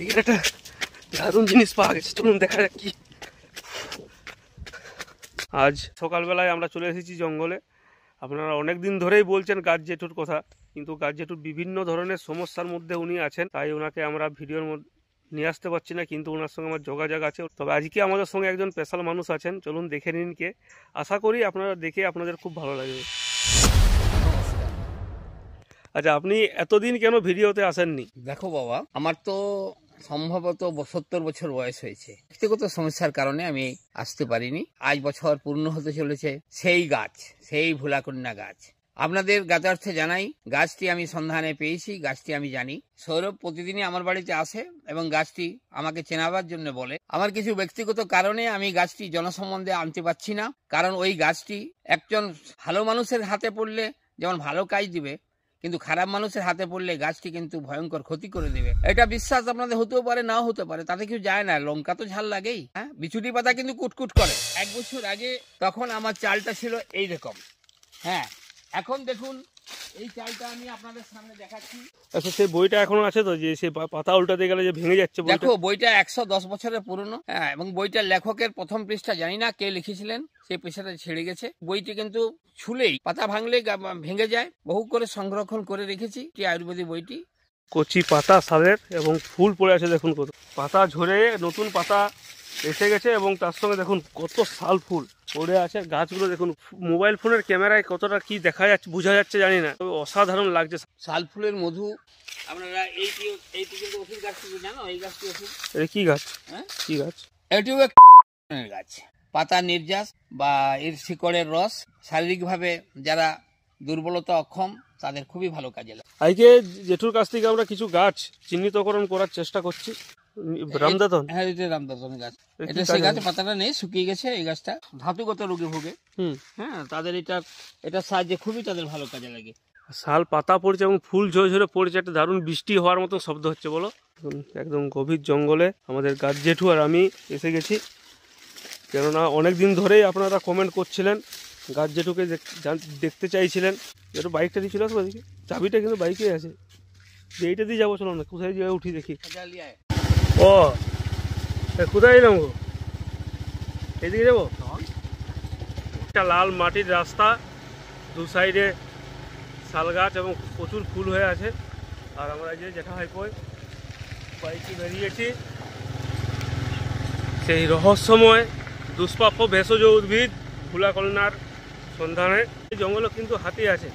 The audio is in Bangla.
একটা দারুণ জিনিস পাওয়া গেছে, চলুন দেখা যাক কি। আজ সকালবেলায় আমরা চলে এসেছি জঙ্গলে। আপনারা অনেক দিন ধরেই বলছেন গাছ জেঠুর কথা, কিন্তু গাছ জেঠুর বিভিন্ন ধরনের সমস্যার মধ্যে উনি আছেন, তাই ওনাকে আমরা ভিডিওর মধ্যে নিয়ে আসতে পারছি না, কিন্তু ওনার সঙ্গে আমার যোগাযোগ আছে। তবে আজকে আমাদের সঙ্গে একজন স্পেশাল মানুষ আছেন, চলুন দেখে নিন কে। আশা করি আপনারা দেখে আপনাদের খুব ভালো লাগবে। আচ্ছা, আপনি এতদিন কেন ভিডিওতে আসেননি? দেখো বাবা, আমার তো সম্ভবত 70 বছর বয়স হয়েছে। ব্যক্তিগত সমস্যার কারণে আমি আসতে পারিনি। আজ বছর পূর্ণ হতে চলেছে সেই গাছ, সেই ভোলাকন্যা গাছ। আপনাদের জ্ঞাতার্থে জানাই, গাছটি আমি সন্ধানে পেয়েছি, গাছটি আমি জানি। সৌরভ প্রতিদিনই আমার বাড়িতে আসে এবং গাছটি আমাকে চেনাবার জন্য বলে। আমার কিছু ব্যক্তিগত কারণে আমি গাছটি জনসম্বন্ধে আনতে পারছি না, কারণ ওই গাছটি একজন ভালো মানুষের হাতে পড়লে যেমন ভালো কাজ দিবে, কিন্তু খারাপ মানুষের হাতে পড়লে গাছটি কিন্তু ভয়ঙ্কর ক্ষতি করে দেবে। এটা বিশ্বাস আপনাদের হতেও পারে, নাও হতে পারে, তাতে কিছু যায় না। লঙ্কা তো ঝাল লাগেই। হ্যাঁ, বিছুটি পাতা কিন্তু কুটকুট করে। 1 বছর আগে তখন আমার চালটা ছিল এই রকম। হ্যাঁ, এখন দেখুন এই চালটা আমি আপনাদের সামনে দেখাচ্ছি। আচ্ছা, সেই বইটা এখনো আছে তো, যে সে পাতা উল্টাতে গেলে যে ভেঙে যাচ্ছে? দেখো, বইটা 110 বছরের পুরনো। হ্যাঁ, এবং বইটার লেখকের প্রথম পৃষ্ঠা জানি না কে লিখেছিলেন, সেই পৃষ্ঠাটা ছেড়ে গেছে। বইটি কিন্তু ছুলেই পাতা ভাঙলে ভেঙে যায়। বহু করে সংরক্ষণ করে রেখেছি এই আয়ুর্বেদিক বইটি। কচি পাতা সালের এবং ফুল পড়ে আছে, দেখুন কত পাতা ঝরে নতুন পাতা এসে গেছে, এবং তার সঙ্গে দেখুন কত শাল ফুল পড়ে আছে। গাছগুলো দেখুন, মোবাইল ফোনের ক্যামেরায় কতটা কি দেখা যাচ্ছে বোঝা যাচ্ছে জানি না, তবে অসাধারণ লাগছে। শাল ফুলের মধু। আপনারা এইটি কিন্তু ওষুধ গাছটি জানো? এই গাছটি ওষুধ। এটা কি গাছ? হ্যাঁ, কি গাছ? এটিও এক গাছ। পাতা নির্যাস বা এর শিকড়ের রস শারীরিকভাবে যারা দুর্বলতা অক্ষম তাদের খুবই ভালো কাজে লাগে। আজকে জেঠুর কাছ থেকে আমরা কিছু গাছ চিহ্নিতকরণ করার চেষ্টা করছি। রামদাতন? হ্যাঁ, এটা রামদাতন গাছ। এটা সেই গাছ, পাতাটা নেই, শুকিয়ে গেছে। এই গাছটা ধাতুগত রোগে ভোগে। হ্যাঁ, তাদের এটার সাহায্যে খুবই তাদের ভালো কাজে লাগে। শাল পাতা পড়ছে এবং ফুল ঝরে ঝরে পড়ছে, একটা দারুণ বৃষ্টি হওয়ার মতো শব্দ হচ্ছে। বলো, একদম গভীর জঙ্গলে আমাদের গাছ জেঠু আর আমি এসে গেছি, কেননা অনেক দিন ধরেই আপনারা কমেন্ট করছিলেন, গাছ জেঠুকে দেখতে চাইছিলেন। একটু বাইকটা দিয়ে চলে আসবো, দেখি চাবিটা কিন্তু বাইকে আছে, যে এইটা দিয়ে যাবো। চলো না, কোথায় গিয়ে উঠি দেখি। ও, কোথায় এলাম গো? এদিকে যাবো। একটা লাল মাটির রাস্তা, দু সাইডে শাল গাছ এবং প্রচুর ফুল হয়ে আছে। আর আমরা যে জেঠা হাইপয় বাইকে বেরিয়েছি সেই রহস্যময় দুষ্প্রাপ্য ভেষজ উদ্ভিদ ভোলাকন্যার সন্ধানে। এই জঙ্গলে কিন্তু হাতি আছে।